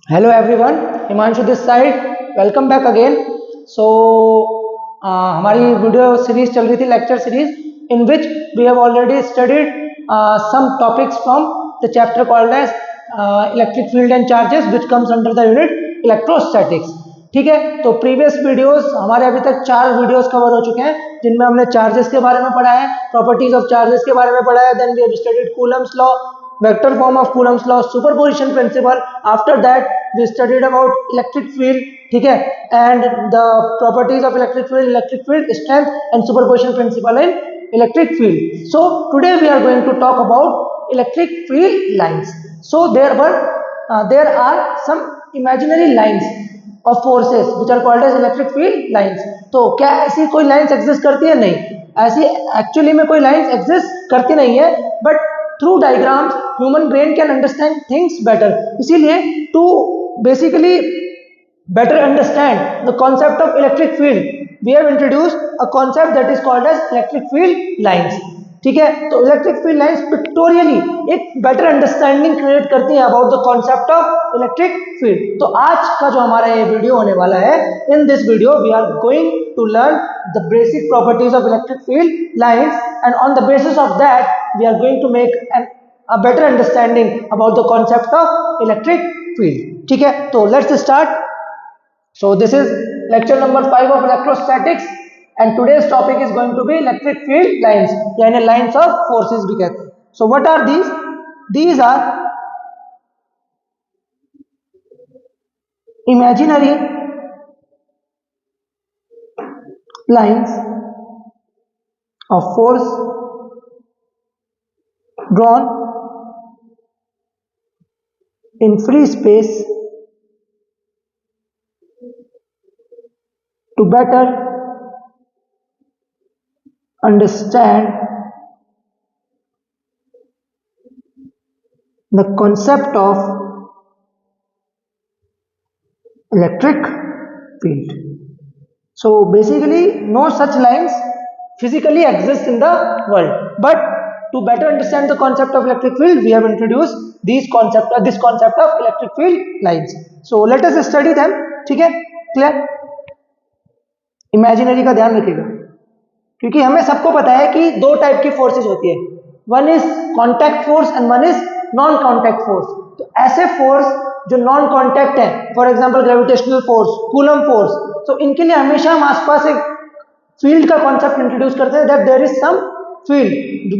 Hello everyone, Himanshu this side, welcome back again. So हमारी video series चल रही थी, lecture series in which we have already studied some topics from the chapter called as electric field and charges which comes under the unit electrostatics. ठीक है, तो previous videos हमारे अभी तक 4 वीडियोस कवर हो चुके हैं, जिनमें हमने चार्जेस के बारे में पढ़ा है, प्रॉपर्टीज ऑफ चार्जेस के बारे में पढ़ा है, then we have studied Coulomb's law, vector form of Coulomb's law, superposition principle. After that we studied about electric field, ठीक है, and the properties of electric field strength and superposition principle in electric field. So today we are going to talk about electric field lines. So there are some imaginary lines of forces which are called as electric field lines. तो क्या ऐसी कोई lines exist करती है? नहीं, ऐसी actually में कोई lines exist करती नहीं है, but through diagrams human brain can understand things better. इसीलिए to basically better understand the concept of electric field we have introduced a concept that is called as electric field lines. ठीक है, तो electric field lines pictorially एक better understanding create करती है about the concept of electric field. तो आज का जो हमारा ये वीडियो होने वाला है, in this video we are going to learn the basic properties of electric field lines and on the basis of that we are going to make a better understanding about the concept of electric field. ठीक है, तो let's start. So this is lecture number 5 of electrostatics and today's topic is going to be electric field lines, यानी lines of forces भी कहते हैं. So what are these? These are imaginary lines of force drawn in free space to better understand the concept of electric field. So basically no such lines physically exist in the world, but to better understand the concept of electric field we have introduced this concept of electric field lines. So let us study them. ठीक है, clear? Imaginary का ध्यान रखिएगा, क्योंकि हमें सबको पता है कि दो टाइप की फोर्सेस होती है, one is contact force and one is non contact force. तो ऐसे फोर्स जो नॉन कॉन्टैक्ट है, for example gravitational force, coulomb force, तो इनके लिए हमेशा हम आसपास एक फील्ड का कॉन्सेप्ट इंट्रोड्यूस करते हैं, that there is some field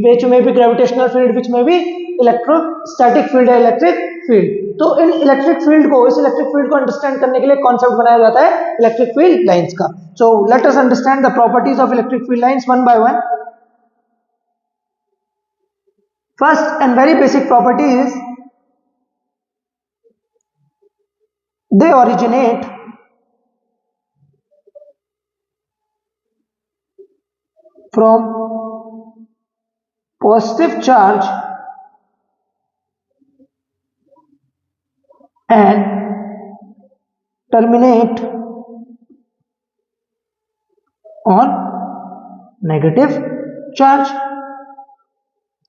which may be gravitational field, which may be electrostatic field या इलेक्ट्रिक फील्ड। तो इन इलेक्ट्रिक फील्ड को, इस इलेक्ट्रिक फील्ड को अंडरस्टैंड करने के लिए कॉन्सेप्ट बनाया जाता है इलेक्ट्रिक फील्ड लाइंस का। सो let us understand the properties of electric field lines one by one. First and very basic property is they originate from positive charge and terminate on negative charge।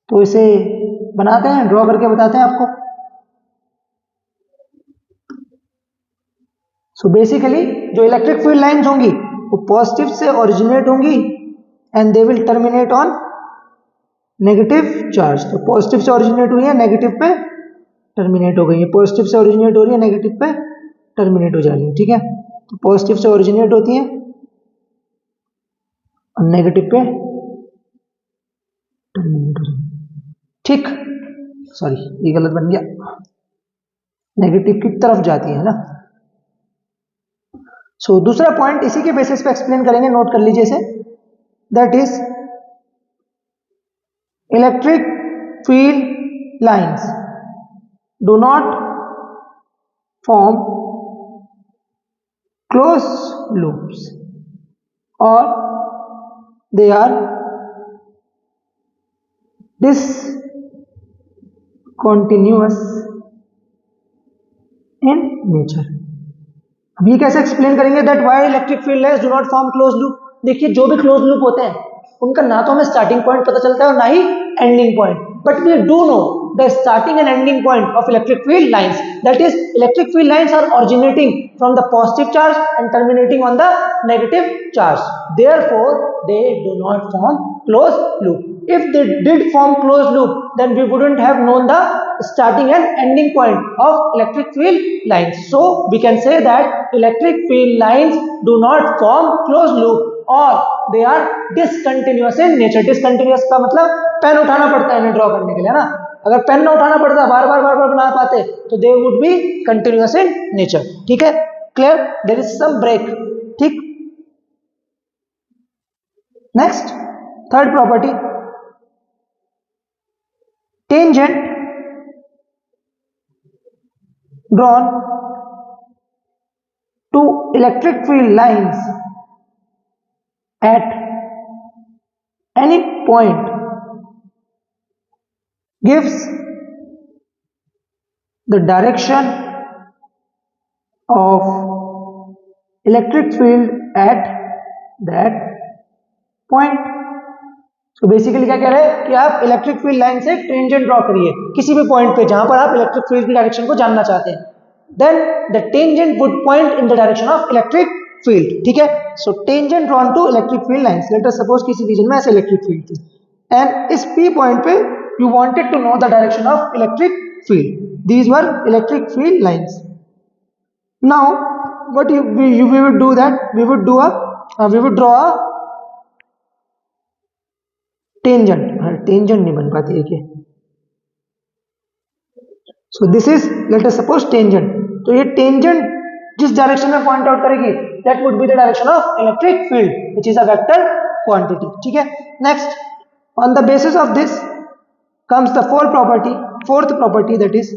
तो इसे बनाते हैं, draw करके बताते हैं आपको। So basically जो electric field lines होंगी वो पॉजिटिव से ओरिजिनेट होंगी and they will terminate on negative charge. तो पॉजिटिव से ओरिजिनेट हुई है, नेगेटिव पे टर्मिनेट हो गई है, पॉजिटिव से ओरिजिनेट हो रही है, नेगेटिव पे टर्मिनेट हो जा रही है। ठीक है, तो पॉजिटिव से ओरिजिनेट होती है और नेगेटिव पे टर्मिनेट हो जाती है। ठीक, सॉरी ये गलत बन गया, नेगेटिव की तरफ जाती है ना। सो दूसरा पॉइंट इसी के बेसिस पे एक्सप्लेन करेंगे, नोट कर लीजिए इसे, that is electric field lines do not form close loops और they are discontinuous in nature। अब ये कैसे एक्सप्लेन करेंगे that why electric field lines do not form close loop. देखिए, जो भी क्लोज लूप होते हैं उनका ना तो हमें स्टार्टिंग पॉइंट पता चलता है और ना ही ending point, but we do know the starting and ending point of electric field lines. That is, electric field lines are originating from the positive charge and terminating on the negative charge. Therefore, they do not form closed loop. If they did form closed loop, then we wouldn't have known the starting and ending point of electric field lines. So we can say that electric field lines do not form closed loop or they are discontinuous in nature. Discontinuous का मतलब pen उठाना पड़ता है इन्हें draw करने के लिए, ना? अगर पेन ना उठाना पड़ता, बार बार बना पाते, तो they would be continuous in nature. ठीक है, clear? There is some break. ठीक. Next, third property, tangent drawn to electric field lines at any point gives the direction of electric field at that point. तो basically क्या कह रहे हैं कि आप इलेक्ट्रिक फील्ड लाइन से टेंजेंट ड्रॉ करिए किसी भी पॉइंट पे जहां पर आप इलेक्ट्रिक फील्ड की डायरेक्शन को जानना चाहते हैं. Then the tangent would point in the direction of electric field. ठीक है, so tangent drawn to electric field lines. Let us suppose किसी रीजन में ऐसे इलेक्ट्रिक फील्ड थी एंड इस पी पॉइंट पे you wanted to know the direction of electric field. These were electric field lines. Now what we would do that, we would draw a tangent. Tangent नहीं बन पाती है क्या? सो this is, let us suppose, tangent. तो ये tangent जिस direction में point out करेगी that would be the direction of electric field which is a vector quantity. ठीक है, next, on the basis of this comes the fourth property that is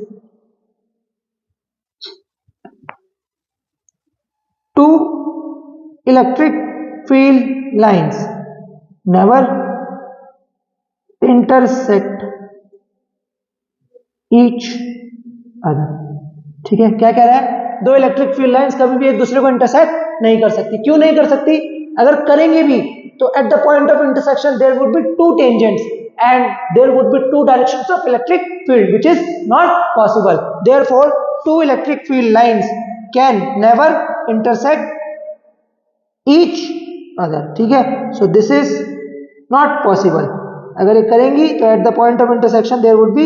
two electric field lines never intersect each other. ठीक है, क्या कह रहा है? दो electric field lines कभी भी एक दूसरे को इंटरसेक्ट नहीं कर सकती. क्यों नहीं कर सकती? अगर करेंगे भी तो at the point of intersection there would be two tangents and there would be two directions of electric field which is not possible. Therefore two electric field lines can never intersect each other. ठीक है, so this is not possible. अगर ये करेंगी तो at the point of intersection there would be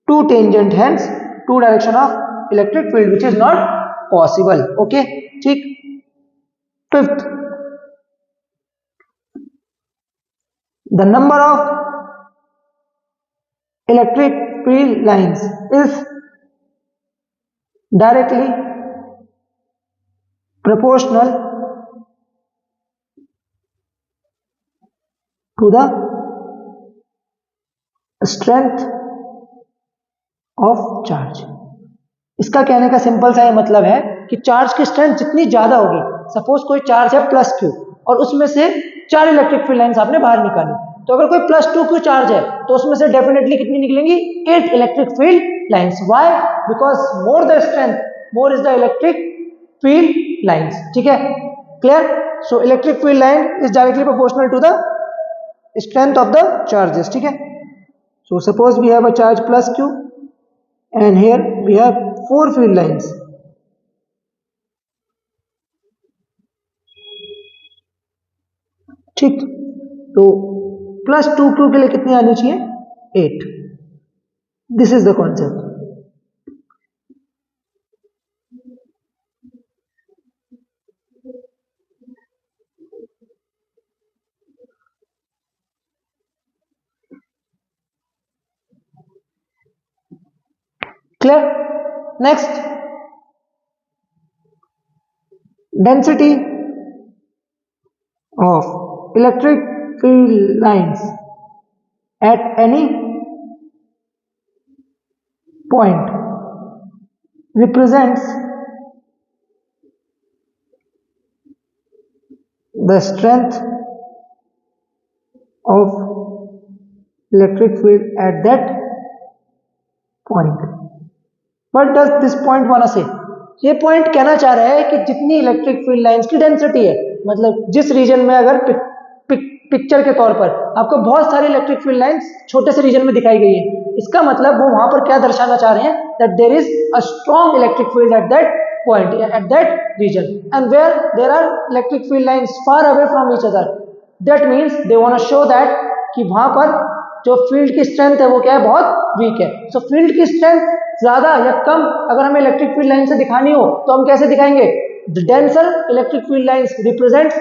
two tangent, hence two direction of electric field which is not possible. Okay, ठीक. Fifth, the number of electric field lines is directly proportional to the strength of charge. इसका कहने का simple सा ये मतलब है कि charge की स्ट्रेंथ जितनी ज्यादा होगी, सपोज कोई चार्ज है प्लस क्यू और उसमें से 4 इलेक्ट्रिक फील्ड लाइंस आपने बाहर निकाली, तो अगर कोई प्लस 2 क्यू चार्ज है तो उसमें से डेफिनेटली कितनी निकलेंगी? 8 electric field lines. Why? Because more the strength more is the electric field lines. ठीक है, clear? So electric field line is directly proportional to the strength of the charges. ठीक है, so suppose we have a charge plus q and here we have 4 field lines. ठीक, तो plus 2q के लिए कितनी आनी चाहिए? 8. This is the concept. Clear? Next, density of electric field lines at any point represents the strength of electric field at that point. What does this point wanna say? ये point कहना चाह रहा है कि जितनी इलेक्ट्रिक फील्ड लाइंस की density है, मतलब जिस रीजन में अगर पिक्चर के तौर पर आपको बहुत सारी इलेक्ट्रिक फील्ड लाइंस छोटे से रीजन में दिखाई गई है, इसका मतलब वो वहां पर क्या दर्शाना चाह रहे हैं, that there is a strong electric field at that point at that region, and where there are electric field lines far away from each other, that means they want to show that कि वहां पर जो field की strength है वो क्या है, बहुत वीक है. सो फील्ड की स्ट्रेंथ ज्यादा या कम अगर हमें इलेक्ट्रिक फील्ड लाइन से दिखानी हो तो हम कैसे दिखाएंगे, the denser electric field lines represent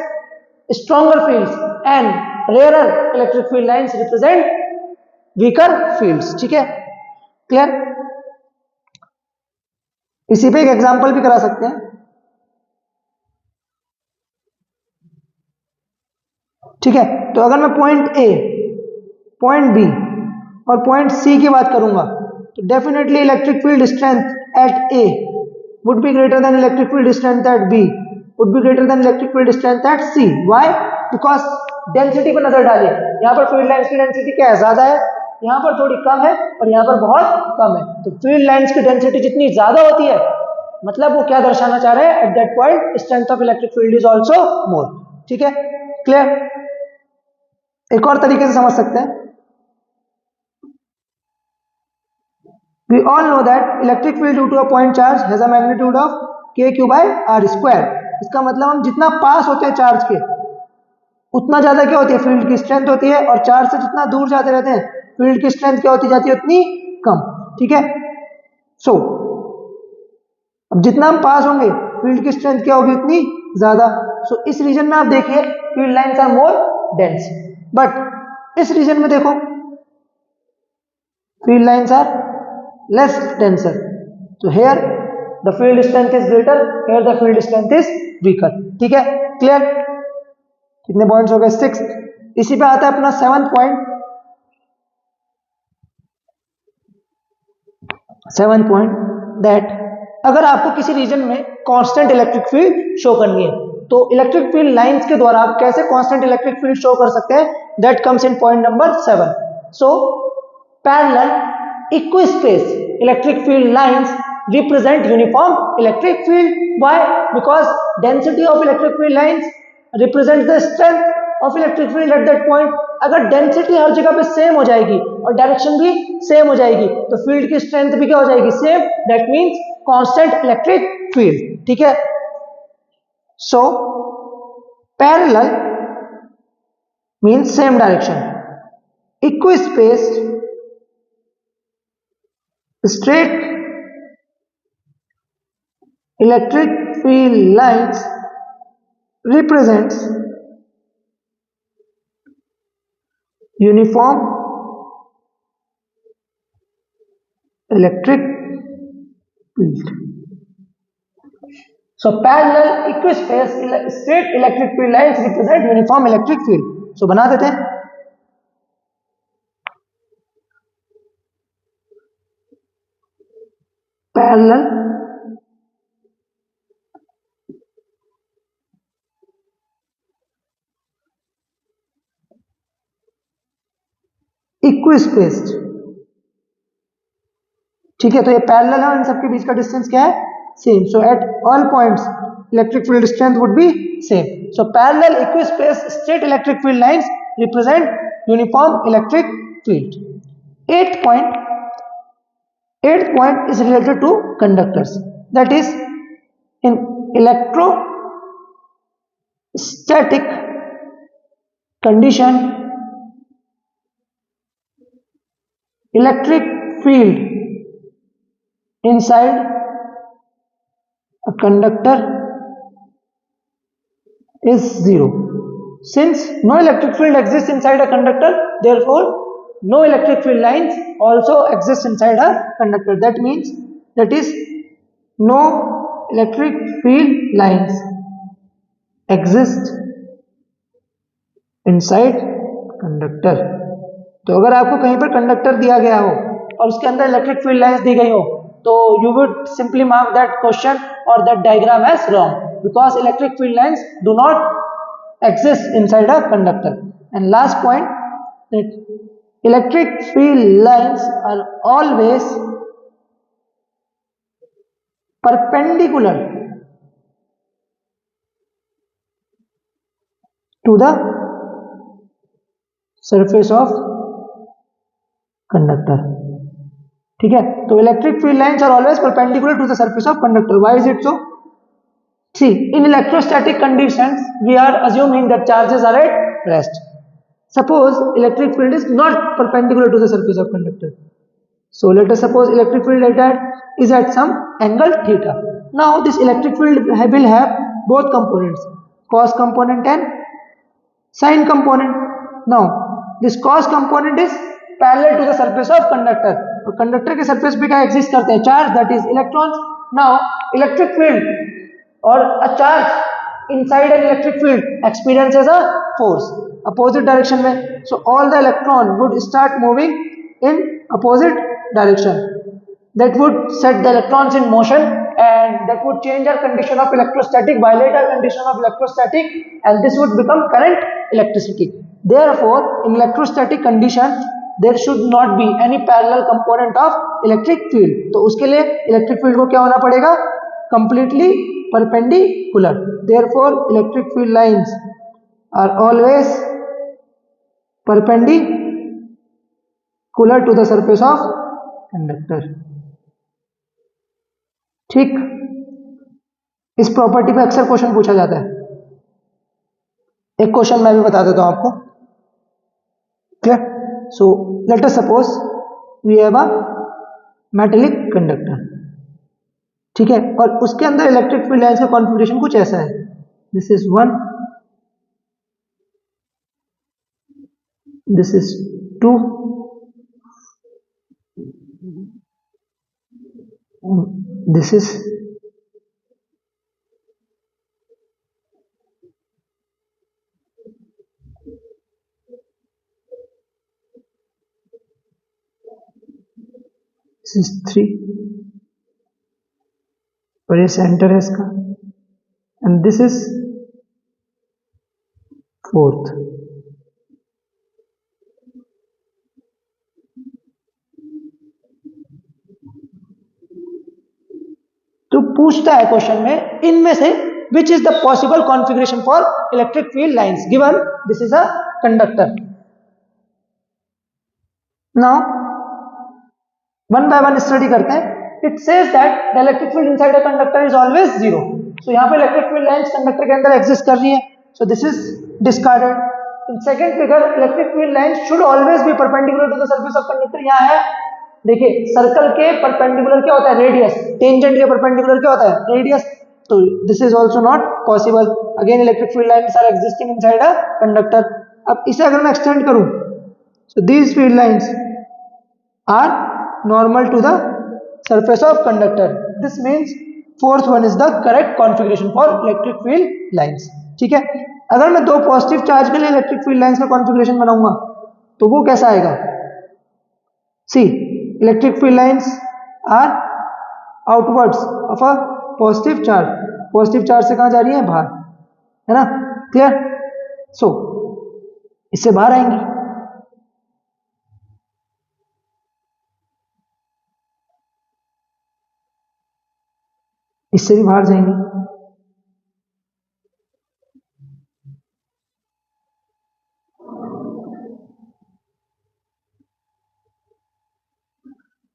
stronger fields and rarer electric field lines represent weaker fields. ठीक है, क्लियर. इसी पे एक एग्जांपल भी करा सकते हैं. ठीक है, तो अगर मैं पॉइंट ए, पॉइंट बी और पॉइंट सी की बात करूंगा तो definitely electric field strength at A would be greater than electric field strength at B, would be greater than electric field strength at C. Why? Because density पर नजर डालिए, यहाँ पर फील्ड लाइंस की डेंसिटी क्या है, ज्यादा है, यहाँ पर थोड़ी कम है और यहाँ पर बहुत कम है. तो फील्ड लाइंस की डेंसिटी जितनी ज्यादा होती है, मतलब वो क्या दर्शाना चाह रहे हैं, at that point strength of electric field is also more. ठीक है, क्लियर. एक और तरीके से समझ सकते हैं. We all know that electric field due to a point charge has a magnitude of kq by r square. इसका मतलब हम जितना पास होते हैं चार्ज के उतना ज्यादा क्या होती है, फील्ड की स्ट्रेंथ होती है, और चार्ज से जितना दूर जाते रहते हैं फील्ड की स्ट्रेंथ क्या होती जाती है, उतनी कम. ठीक है, सो अब जितना हम पास होंगे फील्ड की स्ट्रेंथ क्या होगी, उतनी ज्यादा. सो इस रीजन में आप देखिए field lines are more dense, but इस रीजन में देखो field lines are less denser. So here the field strength is greater, here the field strength is weaker. ठीक है, क्लियर. कितने पॉइंट्स हो गए, 6. इसी पे आता है अपना 7th point. 7th point that अगर आपको किसी रीजन में कांस्टेंट इलेक्ट्रिक फील्ड शो करनी है तो इलेक्ट्रिक फील्ड लाइंस के द्वारा आप कैसे कांस्टेंट इलेक्ट्रिक फील्ड शो कर सकते हैं, that comes in point number 7. So parallel equispace electric field lines represent uniform electric field. Why? Because density of electric field lines represents the strength of electric field at that point. अगर density हर जगह पे same हो जाएगी और direction भी same हो जाएगी तो फील्ड की स्ट्रेंथ भी क्या हो जाएगी, same. That means constant electric field. ठीक है, so parallel means same direction, equispaced straight electric field lines represents uniform electric field. So parallel equispaced straight electric field lines represent uniform electric field. So बना देते हैं. parallel equispaced. ठीक है, तो ये parallel है, इन सबके बीच का डिस्टेंस क्या है, same. So at all points electric field strength would be same. So parallel equispaced straight electric field lines represent uniform electric field. 8th point is related to conductors. That is, in electrostatic condition, electric field inside a conductor is zero. Since no electric field exists inside a conductor, therefore no electric field lines also exist inside a conductor. That means that is no electric field lines exist inside conductor. तो अगर आपको कहीं पर conductor दिया गया हो और उसके अंदर इलेक्ट्रिक फील्ड लाइंस दी गई हो तो you would simply mark that question or that diagram as wrong, because electric field lines do not exist inside a conductor. And last point, that electric field lines are always perpendicular to the surface of conductor. ठीक है, तो electric field lines are always perpendicular to the surface of conductor. Why is it so? See, in electrostatic conditions, we are assuming that charges are at rest. Suppose electric field is not perpendicular to the surface of conductor. So let us suppose electric field is at some angle theta. Now this electric field will have both components, cos component and sin component. Now this cos component is parallel to the surface of conductor. तो conductor के surface पे क्या exist करते हैं? Charge, that is electrons. Now electric field or a charge inside an electric field experiences a force opposite direction में. So all the electron would start moving in opposite direction. That would set the electrons in motion and that would change our condition of electrostatic, violate our condition of electrostatic, and this would become current electricity. Therefore in electrostatic condition there should not be any parallel component of electric field. तो उसके लिए electric field को क्या होना पड़ेगा? Completely perpendicular. Therefore electric field lines are always perpendicular to the surface of conductor. ठीक, इस property पे अक्सर क्वेश्चन पूछा जाता है. एक क्वेश्चन मैं भी बता देता हूं आपको. Clear? So let us suppose we have a metallic conductor. ठीक है, और उसके अंदर इलेक्ट्रिक फील्ड लाइंस का कॉन्फ़िगरेशन कुछ ऐसा है. This is 1, this is 2, this is 3 और ये सेंटर है इसका, एंड दिस इज 4th. तो पूछता है क्वेश्चन में इनमें से which is the possible configuration for electric field lines given this is a conductor. Now one by one study करते हैं. It says that the electric field inside a conductor is always 0. सो यहाँ पे electric field lines conductor के अंदर exist कर रही है. So this is discarded. In second figure electric field lines should always be perpendicular to the surface of conductor. यहाँ है, देखिए सर्कल के परपेंडिकुलर क्या होता है? रेडियस. टेंजेंट के परपेंडिकुलर क्या होता है? रेडियस. तो this is also not possible. Again electric field lines are existing inside a conductor. अब इसे अगर मैं एक्सटेंड करूं, so these field lines are normal to the surface of conductor. This means fourth one is the correct configuration for electric field lines. ठीक है, अगर मैं दो पॉजिटिव चार्ज के लिए इलेक्ट्रिक फील्ड लाइंस का कॉन्फ़िगरेशन बनाऊंगा तो वो कैसा आएगा? See, electric field lines are outwards of a positive charge. Positive charge से कहां जा रही है? बाहर, है ना? क्लियर? सो इससे बाहर आएंगी. इससे भी बाहर जाएंगे.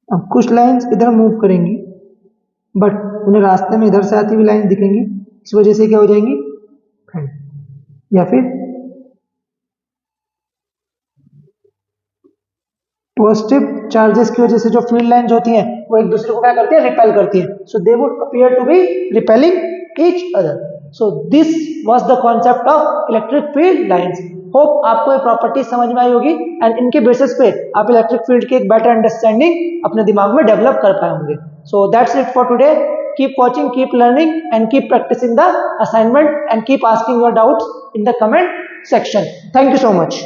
अब कुछ लाइंस इधर मूव करेंगी बट उन्हें रास्ते में इधर से आती हुई लाइंस दिखेंगी. इस वजह से क्या हो जाएंगी? या फिर पॉजिटिव चार्जेस की वजह से जो फील्ड लाइंस होती हैं वो एक दूसरे को क्या करती है? रिपेल करती हैं. So they would appear to be repelling each other. So this was the concept of electric field lines. Hope आपको ये प्रॉपर्टीज समझ में आई होगी एंड इनके बेसिस पे आप इलेक्ट्रिक फील्ड की एक बेटर अंडरस्टैंडिंग अपने दिमाग में डेवलप कर पाए होंगे. So that's it for today. Keep watching, keep learning and keep practicing the assignment and keep asking your doubts in the comment section. Thank you so much.